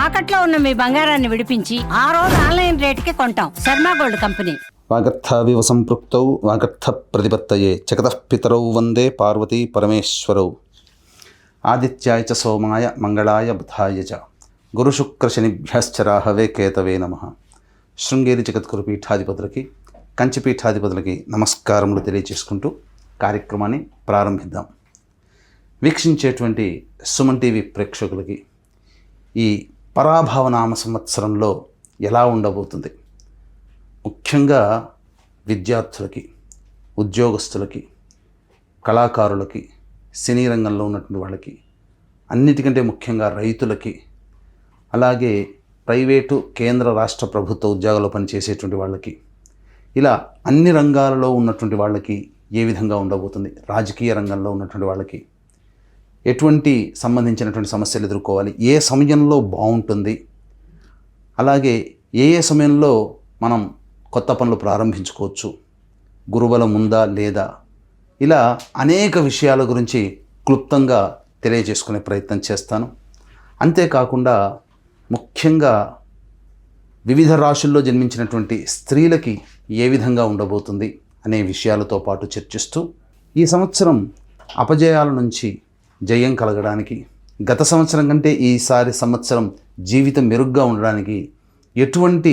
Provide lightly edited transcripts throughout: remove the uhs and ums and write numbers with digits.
తాకట్లో ఉన్న మీ బంగారాన్ని విడిపించి ఆ రోజు ఆన్లైన్ రేటుకి కొంటాం. Sharma gold company. వాగర్థావివ సంపృక్తౌ వాగర్థ ప్రతిపత్తయే జగతః పితరౌ వందే పార్వతీ పరమేశ్వరౌ. ఆదిత్యాయ చ సోమాయ మంగళాయ బుధాయ చ గురుశుక్రశనిభ్యశ్చ రాహవే కేతవే నమః. శృంగేరి జగద్గురు పీఠాధిపతులకి, కంచి పీఠాధిపతులకి నమస్కారములు తెలియజేసుకుంటూ కార్యక్రమాన్ని ప్రారంభిద్దాం. వీక్షించేటువంటి సుమన్ టీవీ ప్రేక్షకులకి ఈ పరాభవనామ సంవత్సరంలో ఎలా ఉండబోతుంది, ముఖ్యంగా విద్యార్థులకి, ఉద్యోగస్తులకి, కళాకారులకి, సినీ రంగంలో ఉన్నటువంటి వాళ్ళకి, అన్నిటికంటే ముఖ్యంగా రైతులకి, అలాగే ప్రైవేటు కేంద్ర రాష్ట్ర ప్రభుత్వ ఉద్యోగాల్లో పనిచేసేటువంటి వాళ్ళకి, ఇలా అన్ని రంగాలలో ఉన్నటువంటి వాళ్ళకి ఏ విధంగా ఉండబోతుంది, రాజకీయ రంగంలో ఉన్నటువంటి వాళ్ళకి ఎటువంటి సంబంధించినటువంటి సమస్యలు ఎదుర్కోవాలి, ఏ సమయంలో బాగుంటుంది, అలాగే ఏ సమయంలో మనం కొత్త పనులు ప్రారంభించుకోవచ్చు, గురుబలం ఉందా లేదా, ఇలా అనేక విషయాల గురించి క్లుప్తంగా తెలియజేసుకునే ప్రయత్నం చేస్తాను. అంతేకాకుండా ముఖ్యంగా వివిధ రాశుల్లో జన్మించినటువంటి స్త్రీలకి ఏ విధంగా ఉండబోతుంది అనే విషయాలతో పాటు చర్చిస్తూ ఈ సంవత్సరం అపజయాల నుంచి జయం కలగడానికి, గత సంవత్సరం కంటే ఈసారి సంవత్సరం జీవితం మెరుగ్గా ఉండడానికి ఎటువంటి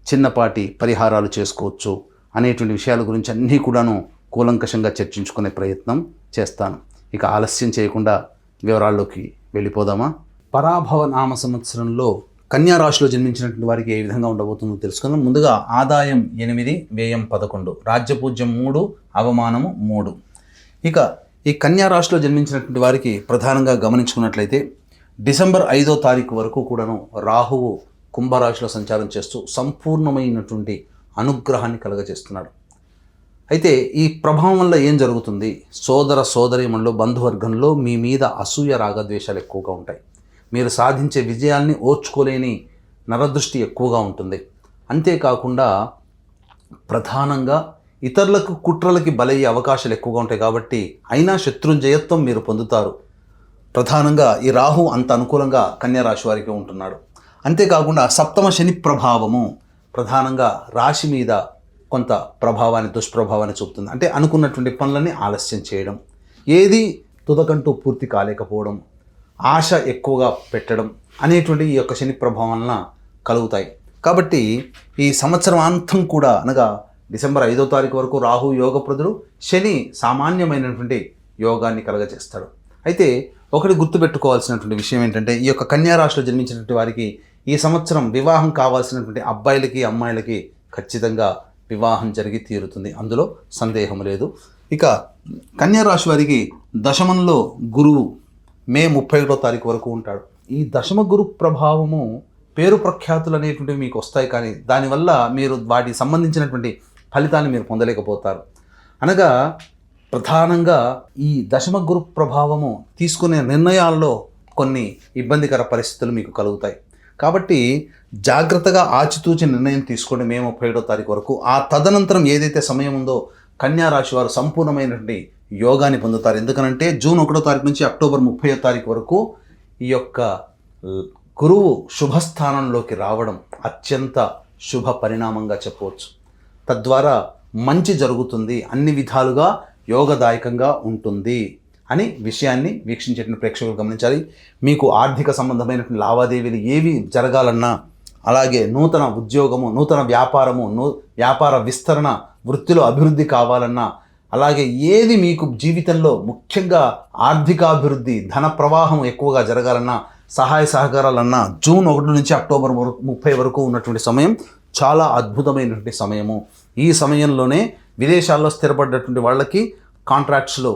చిన్నపాటి పరిహారాలు చేసుకోవచ్చు అనేటువంటి విషయాల గురించి అన్నీ కూడాను కూలంకషంగా చర్చించుకునే ప్రయత్నం చేస్తాను. ఇక ఆలస్యం చేయకుండా వివరాల్లోకి వెళ్ళిపోదామా. పరాభవ నామ సంవత్సరంలో కన్యా రాశిలో జన్మించినటువంటి వారికి ఏ విధంగా ఉండబోతుందో తెలుసుకుందాం. ముందుగా ఆదాయం 8, వ్యయం 11, రాజ్యపూజ్యం 3, అవమానము 3. ఇక ఈ కన్యా రాశిలో జన్మించినటువంటి వారికి ప్రధానంగా గమనించుకున్నట్లయితే డిసెంబర్ 5వ తారీఖు వరకు కూడాను రాహువు కుంభరాశిలో సంచారం చేస్తూ సంపూర్ణమైనటువంటి అనుగ్రహాన్ని కలగజేస్తున్నాడు. అయితే ఈ ప్రభావం వల్ల ఏం జరుగుతుంది, సోదర సోదరీమణులు, బంధువర్గంలో మీ మీద అసూయ రాగద్వేషాలు ఎక్కువగా ఉంటాయి. మీరు సాధించే విజయాల్ని ఓర్చుకోలేని నరదృష్టి ఎక్కువగా ఉంటుంది. అంతేకాకుండా ప్రధానంగా ఇతరులకు కుట్రలకి బలయ్యే అవకాశాలు ఎక్కువగా ఉంటాయి. కాబట్టి అయినా శత్రుంజయత్వం మీరు పొందుతారు. ప్రధానంగా ఈ రాహు అంత అనుకూలంగా కన్యా రాశి వారికి ఉంటున్నాడు. అంతేకాకుండా సప్తమ శని ప్రభావము ప్రధానంగా రాశి మీద కొంత ప్రభావాన్ని, దుష్ప్రభావాన్ని చూపుతుంది. అంటే అనుకున్నటువంటి పనులని ఆలస్యం చేయడం, ఏది తుదకంటూ పూర్తి కాలేకపోవడం, ఆశ ఎక్కువగా పెట్టడం అనేటువంటి ఈ యొక్క శని ప్రభావం వలన కలుగుతాయి. కాబట్టి ఈ సంవత్సరం అంతం కూడా అనగా డిసెంబర్ 5వ తారీఖు వరకు రాహు యోగప్రదుడు, శని సామాన్యమైనటువంటి యోగాన్ని కలగజేస్తాడు. అయితే ఒకటి గుర్తుపెట్టుకోవాల్సినటువంటి విషయం ఏంటంటే, ఈ యొక్క కన్యా రాశిలో జన్మించినటువంటి వారికి ఈ సంవత్సరం వివాహం కావాల్సినటువంటి అబ్బాయిలకి అమ్మాయిలకి ఖచ్చితంగా వివాహం జరిగి తీరుతుంది, అందులో సందేహం లేదు. ఇక కన్యా రాశి వారికి దశమంలో గురువు మే 31వ తారీఖు వరకు ఉంటాడు. ఈ దశమ గురు ప్రభావము పేరు ప్రఖ్యాతులు అనేటువంటివి మీకు వస్తాయి, కానీ దానివల్ల మీరు వాటికి సంబంధించినటువంటి ఫలితాన్ని మీరు పొందలేకపోతారు. అనగా ప్రధానంగా ఈ దశమ గురు ప్రభావము తీసుకునే నిర్ణయాల్లో కొన్ని ఇబ్బందికర పరిస్థితులు మీకు కలుగుతాయి. కాబట్టి జాగ్రత్తగా ఆచితూచి నిర్ణయం తీసుకోండి మే 31వ తారీఖు వరకు. ఆ తదనంతరం ఏదైతే సమయం ఉందో కన్యా రాశి వారు సంపూర్ణమైనటువంటి యోగాన్ని పొందుతారు. ఎందుకనంటే జూన్ 1వ తారీఖు నుంచి అక్టోబర్ 30వ తారీఖు వరకు ఈ యొక్క గురువు శుభస్థానంలోకి రావడం అత్యంత శుభ పరిణామంగా చెప్పవచ్చు. తద్వారా మంచి జరుగుతుంది, అన్ని విధాలుగా యోగదాయకంగా ఉంటుంది అని విషయాన్ని వీక్షించేటువంటి ప్రేక్షకులు గమనించాలి. మీకు ఆర్థిక సంబంధమైనటువంటి లావాదేవీలు ఏవి జరగాలన్నా, అలాగే నూతన ఉద్యోగము, నూతన వ్యాపారము, వ్యాపార విస్తరణ, వృత్తిలో అభివృద్ధి కావాలన్నా, అలాగే ఏది మీకు జీవితంలో ముఖ్యంగా ఆర్థికాభివృద్ధి, ధన ప్రవాహం ఎక్కువగా జరగాలన్నా, సహాయ సహకారాలన్నా జూన్ 1 నుంచి అక్టోబర్ 30 వరకు ఉన్నటువంటి సమయం చాలా అద్భుతమైనటువంటి సమయము. ఈ సమయంలోనే విదేశాల్లో స్థిరపడ్డటువంటి వాళ్ళకి కాంట్రాక్ట్స్లో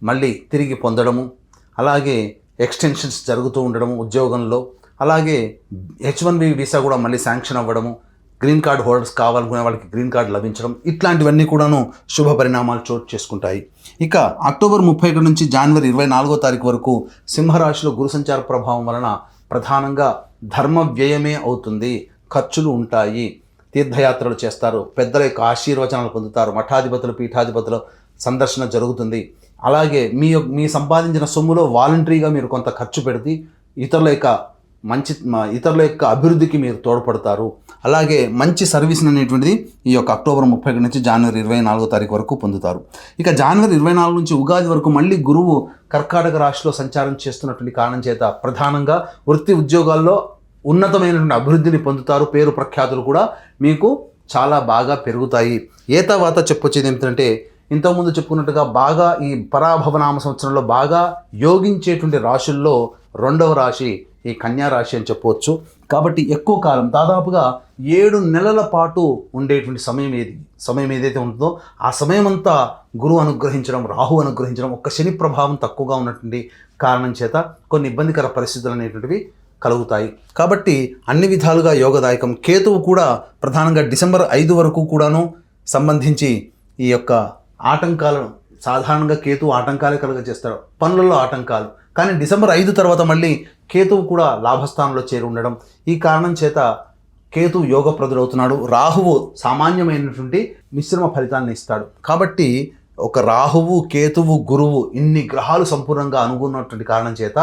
మళ్ళీ తిరిగి పొందడము, అలాగే ఎక్స్టెన్షన్స్ జరుగుతూ ఉండడము ఉద్యోగంలో, అలాగే H1B వీసా కూడా మళ్ళీ శాంక్షన్ అవ్వడము, గ్రీన్ కార్డ్ హోల్డర్స్ కావాలనుకునే వాళ్ళకి గ్రీన్ కార్డ్ లభించడం, ఇట్లాంటివన్నీ కూడాను శుభ పరిణామాలు చోటు చేసుకుంటాయి. ఇక అక్టోబర్ 31 నుంచి జనవరి 24వ తారీఖు వరకు సింహరాశిలో గురు సంచార ప్రభావం వలన ప్రధానంగా ధర్మ వ్యయమే అవుతుంది, ఖర్చులు ఉంటాయి, తీర్థయాత్రలు చేస్తారు, పెద్దల యొక్క ఆశీర్వచనాలు పొందుతారు, మఠాధిపతులు పీఠాధిపతుల సందర్శన జరుగుతుంది. అలాగే మీ సంపాదించిన సొమ్ములో వాలంటరీగా మీరు కొంత ఖర్చు పెడితే ఇతరుల యొక్క ఇతరుల యొక్క అభివృద్ధికి మీరు తోడ్పడతారు. అలాగే మంచి సర్వీస్ అనేటువంటిది ఈ యొక్క అక్టోబర్ 31 నుంచి జనవరి 24వ తారీఖు వరకు పొందుతారు. ఇక జనవరి 24 నుంచి ఉగాది వరకు మళ్ళీ గురువు కర్కాటక రాశిలో సంచారం చేస్తున్నటువంటి కారణం చేత ప్రధానంగా వృత్తి ఉద్యోగాల్లో ఉన్నతమైనటువంటి అభివృద్ధిని పొందుతారు. పేరు ప్రఖ్యాతులు కూడా మీకు చాలా బాగా పెరుగుతాయి. తర్వాత చెప్పొచ్చేది ఏమిటంటే, ఇంతకుముందు చెప్పుకున్నట్టుగా బాగా ఈ పరాభవనామ సంవత్సరంలో బాగా యోగించేటువంటి రాశుల్లో 2వ రాశి ఈ కన్యా రాశి అని చెప్పవచ్చు. కాబట్టి ఎక్కువ కాలం దాదాపుగా 7 నెలల పాటు ఉండేటువంటి సమయం ఏదైతే ఉంటుందో ఆ సమయం అంతా గురువు అనుగ్రహించడం, రాహు అనుగ్రహించడం, ఒక్క శని ప్రభావం తక్కువగా ఉన్నటువంటి కారణం చేత కొన్ని ఇబ్బందికర పరిస్థితులు అనేటువంటివి కలుగుతాయి. కాబట్టి అన్ని విధాలుగా యోగదాయకం. కేతువు కూడా ప్రధానంగా డిసెంబర్ 5 వరకు కూడాను సంబంధించి ఈ యొక్క ఆటంకాలను, సాధారణంగా కేతువు ఆటంకాలే కలుగజేస్తాడు, పనులలో ఆటంకాలు. కానీ డిసెంబర్ 5 తర్వాత మళ్ళీ కేతువు కూడా లాభస్థానంలో చేరి ఉండడం, ఈ కారణం చేత కేతువు యోగప్రదుడవుతున్నాడు. రాహువు సామాన్యమైనటువంటి మిశ్రమ ఫలితాన్ని ఇస్తాడు. కాబట్టి ఒక రాహువు, కేతువు, గురువు ఇన్ని గ్రహాలు సంపూర్ణంగా అనుకున్నటువంటి కారణం చేత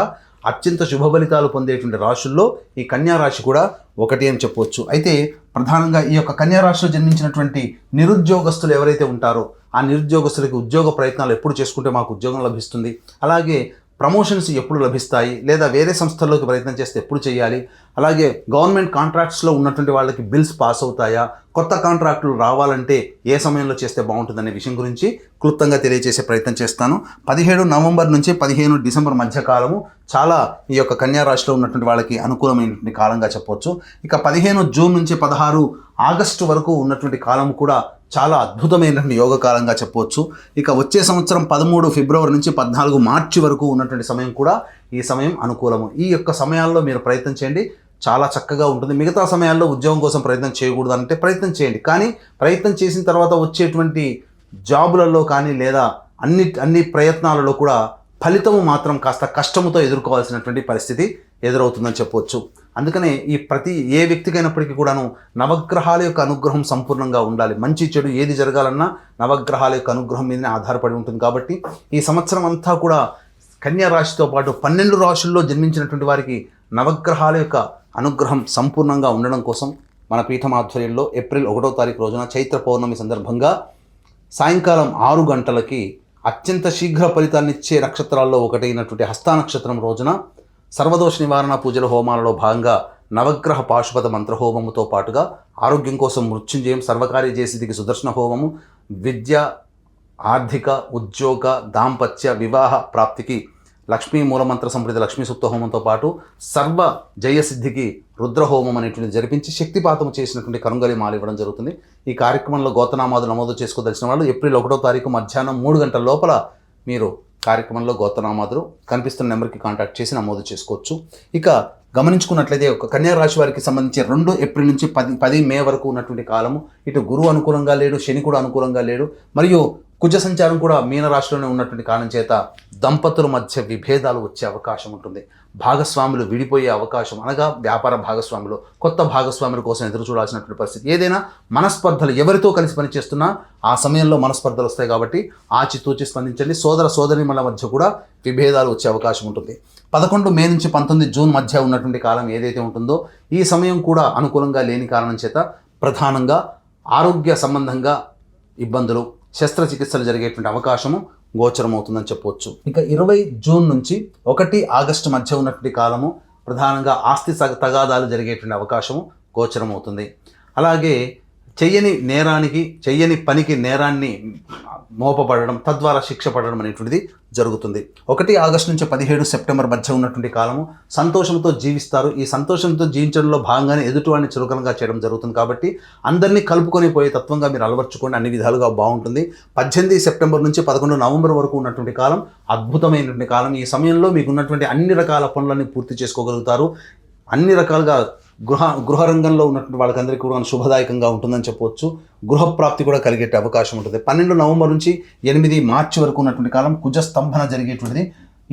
అత్యంత శుభ ఫలితాలు పొందేటువంటి రాశుల్లో ఈ కన్యా రాశి కూడా ఒకటి అని చెప్పవచ్చు. అయితే ప్రధానంగా ఈ యొక్క కన్యా రాశిలో జన్మించినటువంటి నిరుద్యోగస్తులు ఎవరైతే ఉంటారో ఆ నిరుద్యోగస్తులకి ఉద్యోగ ప్రయత్నాలు ఎప్పుడు చేసుకుంటే మాకు ఉద్యోగం లభిస్తుంది, అలాగే ప్రమోషన్స్ ఎప్పుడు లభిస్తాయి, లేదా వేరే సంస్థల్లోకి ప్రయత్నం చేస్తే ఎప్పుడు చేయాలి, అలాగే గవర్నమెంట్ కాంట్రాక్ట్స్లో ఉన్నటువంటి వాళ్ళకి బిల్స్ పాస్ అవుతాయా, కొత్త కాంట్రాక్టులు రావాలంటే ఏ సమయంలో చేస్తే బాగుంటుందనే విషయం గురించి క్లుప్తంగా తెలియజేసే ప్రయత్నం చేస్తాను. 17 నవంబర్ నుంచి 15 డిసెంబర్ మధ్యకాలము చాలా ఈ యొక్క కన్యా రాశిలో ఉన్నటువంటి వాళ్ళకి అనుకూలమైనటువంటి కాలంగా చెప్పవచ్చు. ఇక 15 జూన్ నుంచి 16 ఆగస్టు వరకు ఉన్నటువంటి కాలం కూడా చాలా అద్భుతమైనటువంటి యోగ కాలంగా చెప్పవచ్చు. ఇక వచ్చే సంవత్సరం 13 ఫిబ్రవరి నుంచి 14 మార్చి వరకు ఉన్నటువంటి సమయం కూడా ఈ సమయం అనుకూలము. ఈ యొక్క సమయాల్లో మీరు ప్రయత్నం చేయండి, చాలా చక్కగా ఉంటుంది. మిగతా సమయాల్లో ఉద్యోగం కోసం ప్రయత్నం చేయకూడదు అంటే ప్రయత్నం చేయండి, కానీ ప్రయత్నం చేసిన తర్వాత వచ్చేటువంటి జాబులలో కానీ లేదా అన్ని ప్రయత్నాలలో కూడా ఫలితము మాత్రం కాస్త కష్టముతో ఎదుర్కోవాల్సినటువంటి పరిస్థితి ఎదురవుతుందని చెప్పవచ్చు. అందుకనే ఏ వ్యక్తికైనప్పటికీ కూడాను నవగ్రహాల యొక్క అనుగ్రహం సంపూర్ణంగా ఉండాలి. మంచి చెడు ఏది జరగాలన్నా నవగ్రహాల యొక్క అనుగ్రహం మీదనే ఆధారపడి ఉంటుంది. కాబట్టి ఈ సంవత్సరం అంతా కూడా కన్యా రాశితో పాటు 12 రాశుల్లో జన్మించినటువంటి వారికి నవగ్రహాల యొక్క అనుగ్రహం సంపూర్ణంగా ఉండడం కోసం మన పీఠం ఆధ్వర్యంలో ఏప్రిల్ 1వ తారీఖు రోజున చైత్ర పౌర్ణమి సందర్భంగా సాయంకాలం 6 గంటలకి అత్యంత శీఘ్ర ఫలితాన్నిచ్చే నక్షత్రాల్లో ఒకటైనటువంటి హస్త నక్షత్రం రోజున సర్వదోష నివారణ పూజల హోమాలలో భాగంగా నవగ్రహ పాశుపత మంత్రహోమముతో పాటుగా ఆరోగ్యం కోసం మృత్యుంజయం, సర్వకార్య చేసిదికి సుదర్శన హోమము, విద్య, ఆర్థిక, ఉద్యోగ, దాంపత్య, వివాహ ప్రాప్తికి లక్ష్మీ మూలమంత్ర సంప్రీత లక్ష్మీ సూక్త హోమంతో పాటు సర్వ జయసిద్ధికి రుద్రహోమం అనేటువంటి జరిపించి శక్తిపాతం చేసినటువంటి కనుగలి మాల ఇవ్వడం జరుగుతుంది. ఈ కార్యక్రమంలో గోతనామాదులు నమోదు చేసుకోదలిచిన వాళ్ళు ఏప్రిల్ 1వ తారీఖు మధ్యాహ్నం 3 గంటల లోపల మీరు కార్యక్రమంలో గోతనామాదులు కనిపిస్తున్న నెంబర్కి కాంటాక్ట్ చేసి నమోదు చేసుకోవచ్చు. ఇక గమనించుకున్నట్లయితే ఒక కన్యా రాశి వారికి సంబంధించి 2 ఏప్రిల్ నుంచి 10 మే వరకు ఉన్నటువంటి కాలము ఇటు గురువు అనుకూలంగా లేడు, శని కూడా అనుకూలంగా లేడు, మరియు కుజ సంచారం కూడా మీనరాశిలోనే ఉన్నటువంటి కారణం చేత దంపతుల మధ్య విభేదాలు వచ్చే అవకాశం ఉంటుంది. భాగస్వాములు విడిపోయే అవకాశం, అనగా వ్యాపార భాగస్వాములు కొత్త భాగస్వాముల కోసం ఎదురు చూడాల్సినటువంటి పరిస్థితి. ఏదైనా మనస్పర్ధలు ఎవరితో కలిసి పనిచేస్తున్నా ఆ సమయంలో మనస్పర్ధలు వస్తాయి. కాబట్టి ఆచితూచి స్పందించండి. సోదరీమణుల మధ్య కూడా విభేదాలు వచ్చే అవకాశం ఉంటుంది. 11 మే నుంచి 19 జూన్ మధ్య ఉన్నటువంటి కాలం ఏదైతే ఉంటుందో ఈ సమయం కూడా అనుకూలంగా లేని కారణం చేత ప్రధానంగా ఆరోగ్య సంబంధంగా ఇబ్బందులు, శస్త్రచికిత్సలు జరిగేటువంటి అవకాశము గోచరమవుతుందని చెప్పవచ్చు. ఇక 20 జూన్ నుంచి 1 ఆగస్టు మధ్య ఉన్నటువంటి కాలము ప్రధానంగా ఆస్తి తగాదాలు జరిగేటువంటి అవకాశము గోచరమవుతుంది. అలాగే చెయ్యని పనికి నేరాన్ని మోపబడడం, తద్వారా శిక్ష పడడం అనేటువంటిది జరుగుతుంది. 1 ఆగస్టు నుంచి 17 సెప్టెంబర్ మధ్య ఉన్నటువంటి కాలము సంతోషంతో జీవిస్తారు. ఈ సంతోషంతో జీవించడంలో భాగంగానే ఎదుటివాడిని చురుకనగా చేయడం జరుగుతుంది. కాబట్టి అందరినీ కలుపుకొని పోయే తత్వంగా మీరు అలవర్చుకోండి, అన్ని విధాలుగా బాగుంటుంది. 18 సెప్టెంబర్ నుంచి 11 నవంబర్ వరకు ఉన్నటువంటి కాలం అద్భుతమైనటువంటి కాలం. ఈ సమయంలో మీకు ఉన్నటువంటి అన్ని రకాల పనులన్నీ పూర్తి చేసుకోగలుగుతారు. అన్ని రకాలుగా గృహ రంగంలో ఉన్నటువంటి వాళ్ళకందరికీ కూడా శుభదాయకంగా ఉంటుందని చెప్పవచ్చు. గృహప్రాప్తి కూడా కలిగే అవకాశం ఉంటుంది. 12 నవంబర్ నుంచి 8 మార్చి వరకు ఉన్నటువంటి కాలం కుజ స్తంభన జరిగేటువంటిది.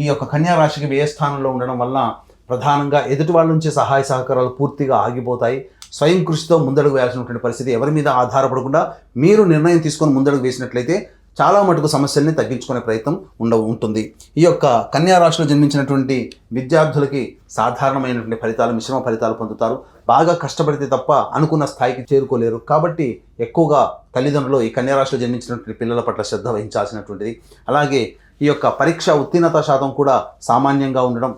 ఈ యొక్క కన్యా రాశికి వ్యయ స్థానంలో ఉండడం వల్ల ప్రధానంగా ఎదుటి వాళ్ళ నుంచి సహాయ సహకారాలు పూర్తిగా ఆగిపోతాయి. స్వయం కృషితో ముందడుగు వేయాల్సినటువంటి పరిస్థితి. ఎవరి మీద ఆధారపడకుండా మీరు నిర్ణయం తీసుకొని ముందడుగు వేసినట్లయితే చాలా మటుకు సమస్యల్ని తగ్గించుకునే ప్రయత్నం ఉంటుంది. ఈ యొక్క కన్యా రాశిలో జన్మించినటువంటి విద్యార్థులకి సాధారణమైనటువంటి ఫలితాలు, మిశ్రమ ఫలితాలు పొందుతారు. బాగా కష్టపడితే తప్ప అనుకున్న స్థాయికి చేరుకోలేరు. కాబట్టి ఎక్కువగా తల్లిదండ్రులు ఈ కన్యా రాశిలో జన్మించినటువంటి పిల్లల పట్ల శ్రద్ధ వహించాల్సినటువంటిది. అలాగే ఈ యొక్క పరీక్ష ఉత్తీర్ణత శాతం కూడా సామాన్యంగా ఉండడం,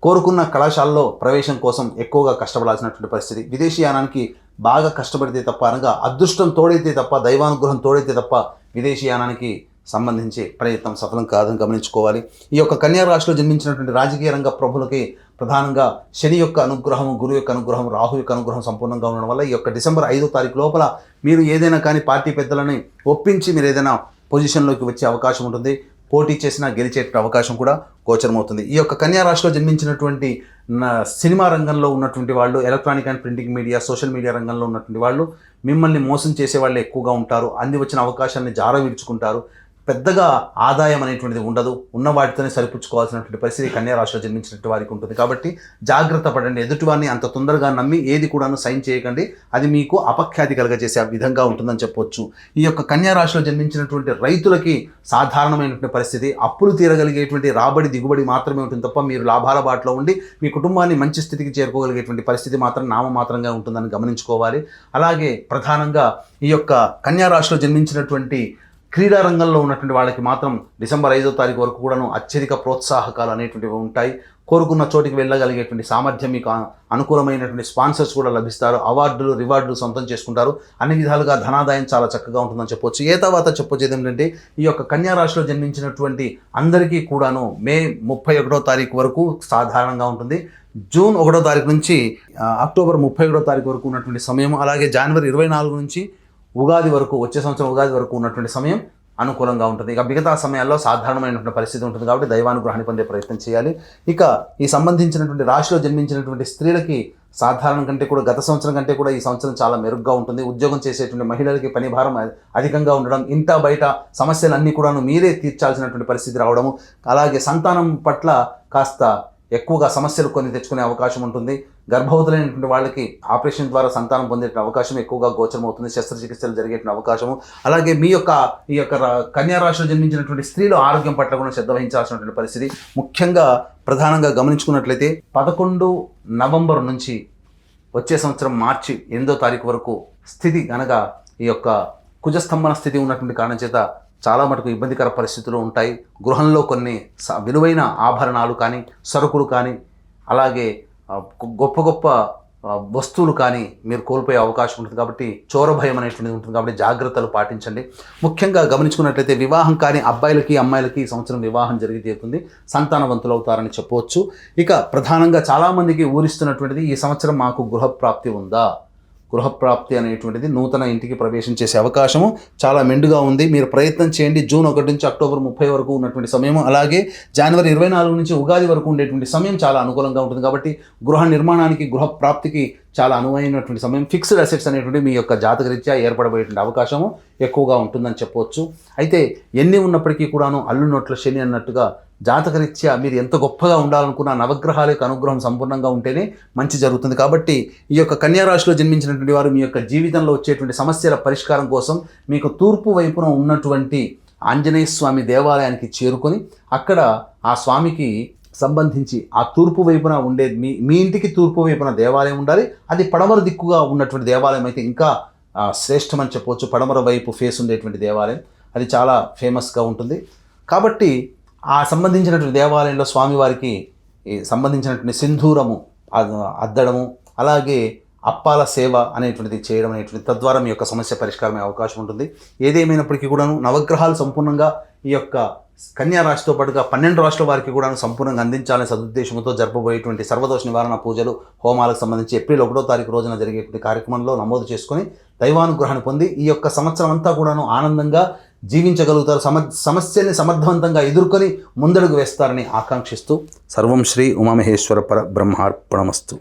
కోరుకున్న కళాశాలలో ప్రవేశం కోసం ఎక్కువగా కష్టపడాల్సినటువంటి పరిస్థితి, విదేశీయానానికి బాగా కష్టపడితే తప్ప, అనగా అదృష్టం తోడైతే తప్ప, దైవానుగ్రహం తోడైతే తప్ప విదేశీయానానికి సంబంధించి ప్రయత్నం సఫలం కాదని గమనించుకోవాలి. ఈ యొక్క కన్యా రాశిలో జన్మించినటువంటి రాజకీయ రంగ ప్రభులకి ప్రధానంగా శని యొక్క అనుగ్రహం, గురువు యొక్క అనుగ్రహం, రాహు యొక్క అనుగ్రహం సంపూర్ణంగా ఉండడం వల్ల ఈ యొక్క డిసెంబర్ 5వ తారీఖు లోపల మీరు ఏదైనా కానీ పార్టీ పెద్దలని ఒప్పించి మీరు ఏదైనా పొజిషన్లోకి వచ్చే అవకాశం ఉంటుంది. పోటీ చేసినా గెలిచే అవకాశం కూడా గోచరమవుతుంది. ఈ యొక్క కన్యా రాశిలో జన్మించినటువంటి సినిమా రంగంలో ఉన్నటువంటి వాళ్ళు, electronic and printing media, social media రంగంలో ఉన్నటువంటి వాళ్ళు మిమ్మల్ని మోసం చేసే వాళ్ళు ఎక్కువగా ఉంటారు. అంది వచ్చిన అవకాశాన్ని జార విడుచుకుంటారు. పెద్దగా ఆదాయం అనేటువంటిది ఉండదు. ఉన్న వాటితోనే సరిపుచ్చుకోవాల్సినటువంటి పరిస్థితి కన్యా రాశిలో జన్మించినటువంటి వారికి ఉంటుంది. కాబట్టి జాగ్రత్త పడండి. ఎదుటివారిని అంత తొందరగా నమ్మి ఏది కూడాను సైన్ చేయకండి. అది మీకు అపఖ్యాతి కలగజేసే విధంగా ఉంటుందని చెప్పొచ్చు. ఈ యొక్క కన్యా రాశిలో జన్మించినటువంటి రైతులకి సాధారణమైనటువంటి పరిస్థితి, అప్పులు తీరగలిగేటువంటి రాబడి దిగుబడి మాత్రమే ఉంటుంది తప్ప మీరు లాభాల బాటలో ఉండి మీ కుటుంబాన్ని మంచి స్థితికి చేరుకోగలిగేటువంటి పరిస్థితి మాత్రం నామమాత్రంగా ఉంటుందని గమనించుకోవాలి. అలాగే ప్రధానంగా ఈ యొక్క కన్యా రాశిలో జన్మించినటువంటి క్రీడా రంగంలో ఉన్నటువంటి వాళ్ళకి మాత్రం డిసెంబర్ 5వ తారీఖు వరకు కూడాను అత్యధిక ప్రోత్సాహకాలు అనేటువంటివి ఉంటాయి. కోరుకున్న చోటికి వెళ్ళగలిగేటువంటి సామర్థ్యం, మీకు అనుకూలమైనటువంటి స్పాన్సర్స్ కూడా లభిస్తారు. అవార్డులు, రివార్డులు సొంతం చేసుకుంటారు. అన్ని విధాలుగా ధనాదాయం చాలా చక్కగా ఉంటుందని చెప్పొచ్చు. ఏ తర్వాత చెప్పొచ్చేది ఏంటంటే ఈ యొక్క కన్యా రాశిలో జన్మించినటువంటి అందరికీ కూడాను మే 31వ తారీఖు వరకు సాధారణంగా ఉంటుంది. జూన్ 1వ తారీఖు నుంచి అక్టోబర్ 31వ తారీఖు వరకు ఉన్నటువంటి సమయం, అలాగే జనవరి 24 నుంచి ఉగాది వరకు, వచ్చే సంవత్సరం ఉగాది వరకు ఉన్నటువంటి సమయం అనుకూలంగా ఉంటుంది. ఇక మిగతా సమయాల్లో సాధారణమైనటువంటి పరిస్థితి ఉంటుంది. కాబట్టి దైవానుగ్రహాన్ని పొందే ప్రయత్నం చేయాలి. ఇక ఈ సంబంధించినటువంటి రాశిలో జన్మించినటువంటి స్త్రీలకి సాధారణం కంటే కూడా, గత సంవత్సరం కంటే కూడా ఈ సంవత్సరం చాలా మెరుగ్గా ఉంటుంది. ఉద్యోగం చేసేటువంటి మహిళలకి పని భారం అధికంగా ఉండడం, ఇంట బయట సమస్యలన్నీ కూడాను మీరే తీర్చాల్సినటువంటి పరిస్థితి రావడము, అలాగే సంతానం పట్ల కాస్త ఎక్కువగా సమస్యలు కొన్ని తెచ్చుకునే అవకాశం ఉంటుంది. గర్భవతులైనటువంటి వాళ్ళకి ఆపరేషన్ ద్వారా సంతానం పొందే అవకాశం ఎక్కువగా గోచరం అవుతుంది. శస్త్రచికిత్సలు జరిగే అవకాశము. అలాగే ఈ యొక్క కన్యా రాశిలో జన్మించినటువంటి స్త్రీలు ఆరోగ్యం పట్ల కూడా శ్రద్ధ వహించాల్సినటువంటి పరిస్థితి. ముఖ్యంగా ప్రధానంగా గమనించుకున్నట్లయితే 11 నవంబర్ నుంచి వచ్చే సంవత్సరం మార్చి 8వ తారీఖు వరకు స్థితి అనగా ఈ యొక్క కుజస్తంభన స్థితి ఉన్నటువంటి కారణం చేత చాలా మటుకు ఇబ్బందికర పరిస్థితులు ఉంటాయి. గృహంలో కొన్ని విలువైన ఆభరణాలు కానీ, సరుకులు కానీ, అలాగే గొప్ప గొప్ప వస్తువులు కానీ మీరు కోల్పోయే అవకాశం ఉంటుంది. కాబట్టి చోర భయం అనేటువంటిది ఉంటుంది. కాబట్టి జాగ్రత్తలు పాటించండి. ముఖ్యంగా గమనించుకున్నట్లయితే వివాహం కానీ అబ్బాయిలకి అమ్మాయిలకి ఈ సంవత్సరం వివాహం జరిగి తీరుతుంది. సంతానవంతులు అవుతారని చెప్పవచ్చు. ఇక ప్రధానంగా చాలామందికి ఊరిస్తున్నటువంటిది, ఈ సంవత్సరం మాకు గృహప్రాప్తి ఉందా? గృహప్రాప్తి అనేటువంటిది నూతన ఇంటికి ప్రవేశం చేసే అవకాశము చాలా మెండుగా ఉంది. మీరు ప్రయత్నం చేయండి. జూన్ 1 నుంచి అక్టోబర్ 30 వరకు ఉన్నటువంటి సమయం, అలాగే జనవరి 24 నుంచి ఉగాది వరకు ఉండేటువంటి సమయం చాలా అనుకూలంగా ఉంటుంది. కాబట్టి గృహ నిర్మాణానికి, గృహప్రాప్తికి చాలా అనువైనటువంటి సమయం. ఫిక్స్డ్ అసెట్స్ అనేటువంటి మీ యొక్క జాతకరీత్యా ఏర్పడబోయేటువంటి అవకాశము ఎక్కువగా ఉంటుందని చెప్పవచ్చు. అయితే ఎన్ని ఉన్నప్పటికీ కూడాను అల్లు నోట్ల శని అన్నట్టుగా జాతకరీత్యా మీరు ఎంత గొప్పగా ఉండాలనుకున్న నవగ్రహాల యొక్క అనుగ్రహం సంపూర్ణంగా ఉంటేనే మంచి జరుగుతుంది. కాబట్టి ఈ యొక్క కన్యా రాశిలో జన్మించినటువంటి వారు మీ యొక్క జీవితంలో వచ్చేటువంటి సమస్యల పరిష్కారం కోసం మీకు తూర్పు వైపున ఉన్నటువంటి ఆంజనేయ స్వామి దేవాలయానికి చేరుకొని అక్కడ ఆ స్వామికి సంబంధించి ఆ తూర్పు వైపున ఉండే మీ ఇంటికి తూర్పు వైపున దేవాలయం ఉండాలి. అది పడమర దిక్కుగా ఉన్నటువంటి దేవాలయం అయితే ఇంకా శ్రేష్టమని చెప్పవచ్చు. పడమర వైపు ఫేస్ ఉండేటువంటి దేవాలయం అది చాలా ఫేమస్గా ఉంటుంది. కాబట్టి ఆ సంబంధించినటువంటి దేవాలయంలో స్వామివారికి సంబంధించినటువంటి సింధూరము అద్దడము, అలాగే అప్పాల సేవ అనేటువంటిది చేయడం అనేటువంటి, తద్వారా మీ యొక్క సమస్య పరిష్కారమే అవకాశం ఉంటుంది. ఏదేమైనప్పటికీ కూడాను నవగ్రహాలు సంపూర్ణంగా ఈ యొక్క కన్యా రాశితో పాటుగా 12 రాశుల వారికి కూడా సంపూర్ణంగా అందించాలనే సదుద్దేశంతో జరపబోయేటువంటి సర్వదోష నివారణ పూజలు, హోమాలకు సంబంధించి ఏప్రిల్ 1వ తారీఖు రోజున జరిగేటువంటి కార్యక్రమంలో నమోదు చేసుకొని దైవానుగ్రహాన్ని పొంది ఈ యొక్క సంవత్సరం అంతా కూడాను ఆనందంగా జీవించగలుగుతారు. సమస్యల్ని సమర్థవంతంగా ఎదుర్కొని ముందడుగు వేస్తారని ఆకాంక్షిస్తూ సర్వం శ్రీ ఉమామహేశ్వర పర బ్రహ్మార్పణమస్తు.